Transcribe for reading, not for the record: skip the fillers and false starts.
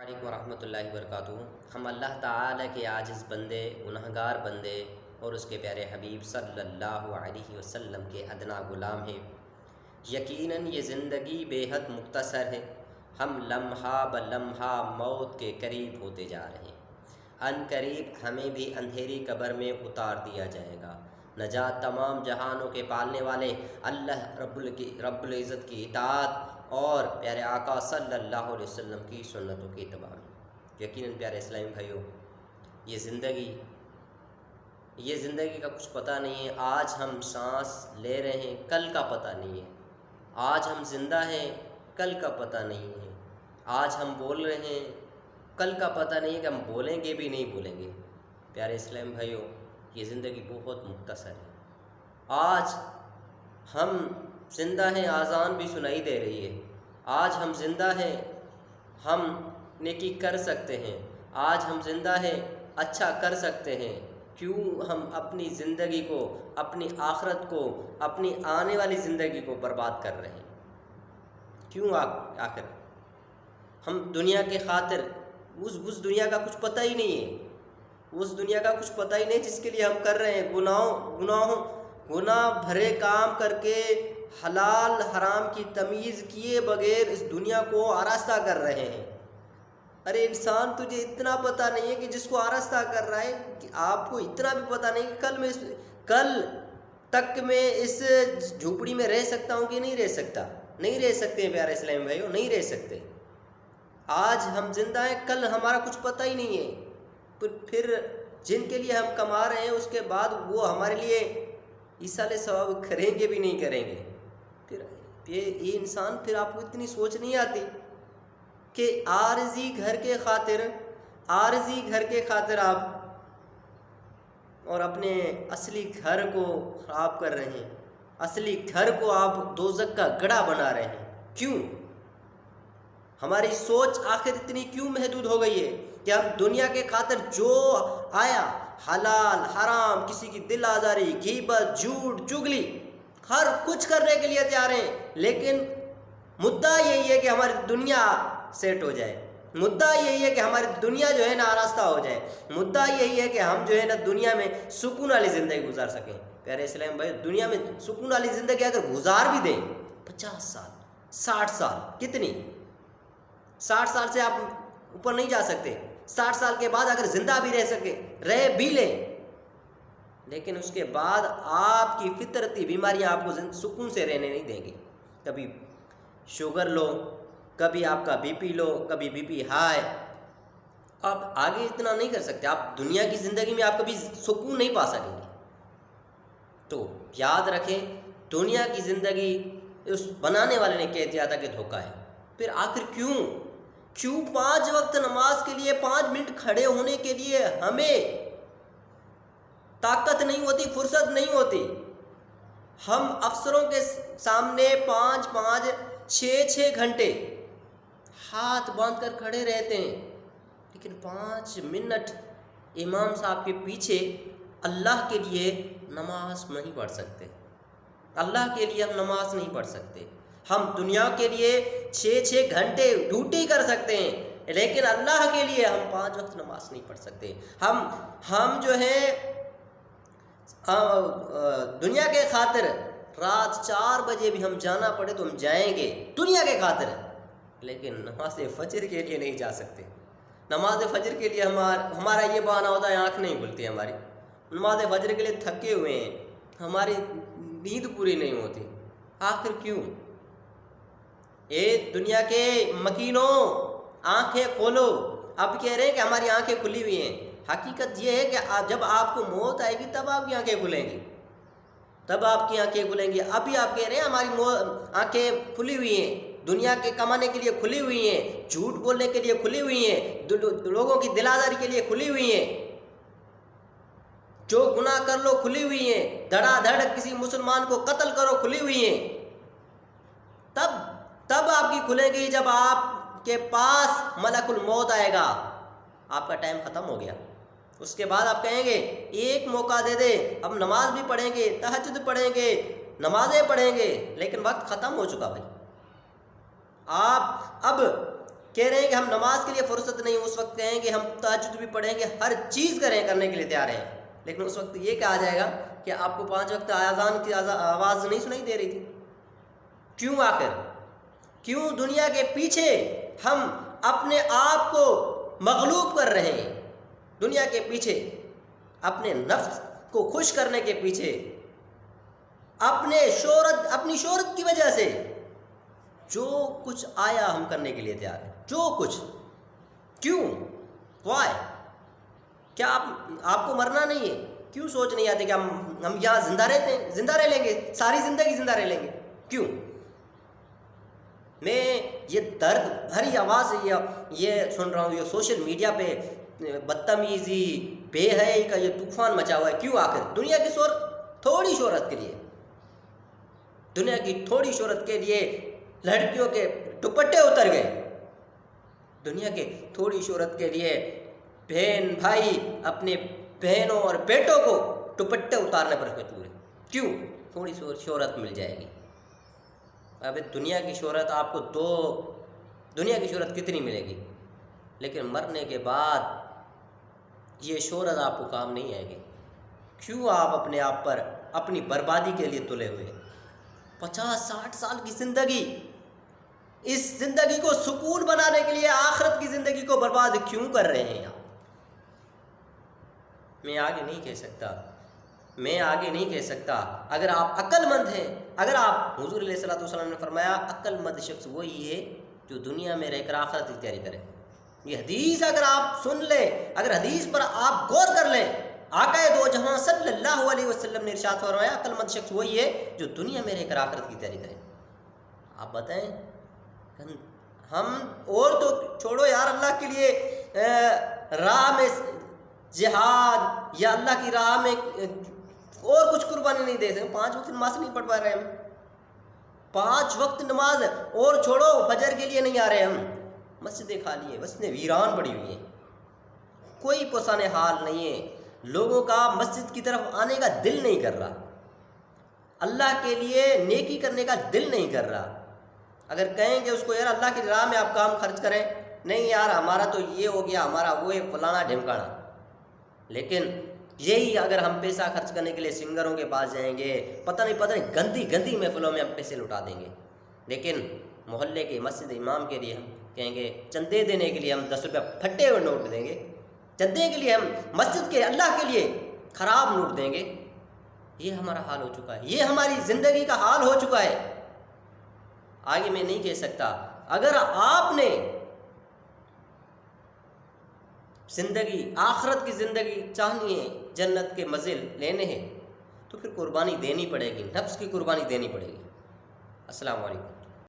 علیکم ورحمۃ اللہ وبرکاتہ۔ ہم اللہ تعالیٰ کے عاجز بندے، گنہگار بندے اور اس کے پیارے حبیب صلی اللہ علیہ وسلم کے ادنا غلام ہیں۔ یقیناً یہ زندگی بے حد مختصر ہے۔ ہم لمحہ بلمحہ موت کے قریب ہوتے جا رہے ہیں۔ ان قریب ہمیں بھی اندھیری قبر میں اتار دیا جائے گا۔ نجات تمام جہانوں کے پالنے والے اللہ رب العزت کی اطاعت اور پیارے آقا صلی اللہ علیہ وسلم کی سنتوں کی اتباع میں۔ یقیناً پیارے اسلامی بھائیوں، یہ زندگی کا کچھ پتہ نہیں ہے۔ آج ہم سانس لے رہے ہیں، کل کا پتہ نہیں ہے۔ آج ہم زندہ ہیں، کل کا پتہ نہیں ہے۔ آج ہم بول رہے ہیں، کل کا پتہ نہیں ہے کہ ہم بولیں گے بھی نہیں بولیں گے۔ پیارے اسلام بھائیوں، یہ زندگی بہت مختصر ہے۔ آج ہم زندہ ہیں، آذان بھی سنائی دے رہی ہے۔ آج ہم زندہ ہیں، ہم نیکی کر سکتے ہیں۔ آج ہم زندہ ہیں، اچھا کر سکتے ہیں۔ کیوں ہم اپنی زندگی کو، اپنی آخرت کو، اپنی آنے والی زندگی کو برباد کر رہے ہیں؟ کیوں آخر ہم دنیا کے خاطر اس دنیا کا کچھ پتہ ہی نہیں ہے، اس دنیا کا کچھ پتہ ہی نہیں جس کے لیے ہم کر رہے ہیں۔ گناہ بھرے کام کر کے حلال حرام کی تمیز کیے بغیر اس دنیا کو آراستہ کر رہے ہیں۔ ارے انسان، تجھے اتنا پتہ نہیں ہے کہ جس کو آراستہ کر رہا ہے، کہ آپ کو اتنا بھی پتہ نہیں کہ کل تک میں اس جھوپڑی میں رہ سکتا ہوں کہ نہیں رہ سکتا۔ نہیں رہ سکتے پیارے اسلام بھائیوں، نہیں رہ سکتے۔ آج ہم زندہ ہیں، کل ہمارا کچھ پتہ ہی نہیں ہے۔ پھر جن کے لیے ہم کما رہے ہیں، اس کے بعد وہ ہمارے لیے ایصال ثواب کریں گے بھی نہیں کریں گے۔ پھر یہ انسان، پھر آپ کو اتنی سوچ نہیں آتی کہ عارضی گھر کے خاطر آپ اور اپنے اصلی گھر کو خراب کر رہے ہیں۔ اصلی گھر کو آپ دوزخ کا گڑھا بنا رہے ہیں۔ کیوں؟ ہماری سوچ آخر اتنی کیوں محدود ہو گئی ہے کہ ہم دنیا کے خاطر جو آیا، حلال حرام، کسی کی دل آزاری، غیبت، جھوٹ، چغلی، ہر کچھ کرنے کے لیے تیار ہیں، لیکن مدعا یہی ہے کہ ہماری دنیا سیٹ ہو جائے۔ مدعا یہی ہے کہ ہماری دنیا جو ہے نا آراستہ ہو جائے۔ مدعا یہی ہے کہ ہم جو ہے نا دنیا میں سکون والی زندگی گزار سکیں۔ پیارے اسلام بھائی، دنیا میں سکون والی زندگی اگر گزار بھی دیں، 50 سال 60 سال، کتنی 60 سال سے آپ اوپر نہیں جا سکتے۔ 60 سال کے بعد اگر زندہ بھی رہ بھی لیں، لیکن اس کے بعد آپ کی فطرتی بیماریاں آپ کو سکون سے رہنے نہیں دیں گی۔ کبھی شوگر لو، کبھی آپ کا بی پی لو، کبھی بی پی ہائی۔ آپ آگے اتنا نہیں کر سکتے۔ آپ دنیا کی زندگی میں آپ کبھی سکون نہیں پا سکیں گے۔ تو یاد رکھیں، دنیا کی زندگی اس بنانے والے نے کہہ دیا تھا کہ دھوکہ ہے۔ پھر آخر کیوں 5 وقت نماز کے لیے 5 منٹ کھڑے ہونے کے لیے ہمیں طاقت نہیں ہوتی، فرصت نہیں ہوتی؟ ہم افسروں کے سامنے 5 6 گھنٹے ہاتھ باندھ کر کھڑے رہتے ہیں، لیکن 5 منٹ امام صاحب کے پیچھے اللہ کے لیے نماز نہیں پڑھ سکتے۔ اللہ کے لیے ہم نماز نہیں پڑھ سکتے۔ ہم دنیا کے لیے 6 گھنٹے ڈیوٹی کر سکتے ہیں، لیکن اللہ کے لیے ہم 5 وقت نماز نہیں پڑھ سکتے۔ ہم جو ہے دنیا کے خاطر رات 4 بجے بھی ہم جانا پڑے تو ہم جائیں گے دنیا کے خاطر، لیکن نماز فجر کے لیے نہیں جا سکتے۔ نماز فجر کے لیے ہمارا یہ بہانہ ہوتا ہے، آنکھ نہیں کھلتی ہماری۔ نماز فجر کے لیے تھکے ہوئے ہیں، ہماری نیند پوری نہیں ہوتی۔ آخر کیوں؟ اے دنیا کے مکینوں، آنکھیں کھولو۔ اب کہہ رہے ہیں کہ ہماری آنکھیں کھلی ہوئی ہیں۔ حقیقت یہ ہے کہ جب آپ کو موت آئے گی تب آپ کی آنکھیں کھلیں گی، تب آپ کی آنکھیں کھلیں گی۔ ابھی آپ کہہ رہے ہیں ہماری آنکھیں کھلی ہوئی ہیں، دنیا کے کمانے کے لیے کھلی ہوئی ہیں، جھوٹ بولنے کے لیے کھلی ہوئی ہیں، لوگوں کی دل آزاری کے لیے کھلی ہوئی ہیں، جو گناہ کر لو کھلی ہوئی ہیں، دھڑا دھڑ کسی مسلمان کو قتل کرو کھلی ہوئی ہیں۔ تب آپ کی کھلے گی جب آپ کے پاس ملک الموت آئے گا۔ آپ کا ٹائم ختم ہو گیا۔ اس کے بعد آپ کہیں گے ایک موقع دے دے، اب نماز بھی پڑھیں گے، تہجد پڑھیں گے، نمازیں پڑھیں گے، لیکن وقت ختم ہو چکا بھائی۔ آپ اب کہہ رہے ہیں کہ ہم نماز کے لیے فرصت نہیں، اس وقت کہیں کہ ہم تہجد بھی پڑھیں گے، ہر چیز کرنے کے لیے تیار ہیں، لیکن اس وقت یہ کہا جائے گا کہ آپ کو 5 وقت اذان کی آواز نہیں سنائی دے رہی تھی؟ کیوں آخر؟ کیوں دنیا کے پیچھے ہم اپنے آپ کو مغلوب کر رہے ہیں؟ دنیا کے پیچھے، اپنے نفس کو خوش کرنے کے پیچھے، اپنی شہرت کی وجہ سے جو کچھ آیا ہم کرنے کے لیے تیار ہیں، جو کچھ. کیوں؟ why؟ کیا آپ کو مرنا نہیں ہے؟ کیوں سوچ نہیں آتے کہ ہم یہاں زندہ رہ لیں گے، ساری زندگی زندہ رہ لیں گے؟ کیوں؟ میں یہ درد بھری آواز یہ سن رہا ہوں، یہ سوشل میڈیا پہ بدتمیزی، بے حیائی کا یہ طوفان مچا ہوا ہے. کیوں آخر؟ دنیا کی تھوڑی شہرت کے لیے، دنیا کی تھوڑی شہرت کے لیے لڑکیوں کے دوپٹے اتر گئے، دنیا کے تھوڑی شہرت کے لیے بہن بھائی اپنے بہنوں اور بیٹوں کو دوپٹے اتارنے پر مجبور ہے. کیوں؟ تھوڑی شہرت مل جائے گی. اب دنیا کی شہرت آپ کو دنیا کی شہرت کتنی ملے گی؟ لیکن مرنے کے بعد یہ شہرت آپ کو کام نہیں آئے گی. کیوں آپ اپنے آپ پر اپنی بربادی کے لیے تلے ہوئے؟ 50-60 سال کی زندگی، اس زندگی کو سکون بنانے کے لیے آخرت کی زندگی کو برباد کیوں کر رہے ہیں آپ؟ میں آگے نہیں کہہ سکتا. اگر آپ عقل مند ہیں، اگر آپ، حضور علیہ الصلوۃ والسلام نے فرمایا عقل مند شخص وہی ہے جو دنیا میں رہ کر آخرت کی تیاری کرے. یہ حدیث اگر آپ سن لیں، اگر حدیث پر آپ غور کر لیں، آقا دو جہاں صلی اللہ علیہ وسلم نے ارشاد فرمایا عقل مند شخص وہی ہے جو دنیا میں رہ کر آخرت کی تیاری کرے. آپ بتائیں، ہم اور تو چھوڑو یار، اللہ کے لیے راہ میں جہاد یا اللہ کی راہ میں اور کچھ قربانی نہیں دے سکتے. 5 وقت نماز نہیں پڑھ پا رہے ہم، 5 وقت نماز اور چھوڑو، فجر کے لیے نہیں آ رہے ہم. مسجدیں خالی ہیں، مسجدیں ویران پڑی ہوئی ہیں، کوئی پسان حال نہیں ہے. لوگوں کا مسجد کی طرف آنے کا دل نہیں کر رہا، اللہ کے لیے نیکی کرنے کا دل نہیں کر رہا. اگر کہیں کہ اس کو یار اللہ کی راہ میں آپ کام خرچ کریں، نہیں یار ہمارا تو یہ ہو گیا، ہمارا وہ ہے، فلانا ڈھمکانا. لیکن یہی اگر ہم پیسہ خرچ کرنے کے لیے سنگروں کے پاس جائیں گے، پتہ نہیں گندی محفلوں میں ہم پیسے لٹا دیں گے. لیکن محلے کے مسجد امام کے لیے ہم کہیں گے، چندے دینے کے لیے ہم 10 روپیہ پھٹے ہوئے نوٹ دیں گے، چندے کے لیے ہم مسجد کے اللہ کے لیے خراب نوٹ دیں گے. یہ ہمارا حال ہو چکا ہے، یہ ہماری زندگی کا حال ہو چکا ہے. آگے میں نہیں کہہ سکتا. اگر آپ نے زندگی، آخرت کی زندگی چاہنی ہے، جنت کے مزے لینے ہیں، تو پھر قربانی دینی پڑے گی، نفس کی قربانی دینی پڑے گی. السلام علیکم.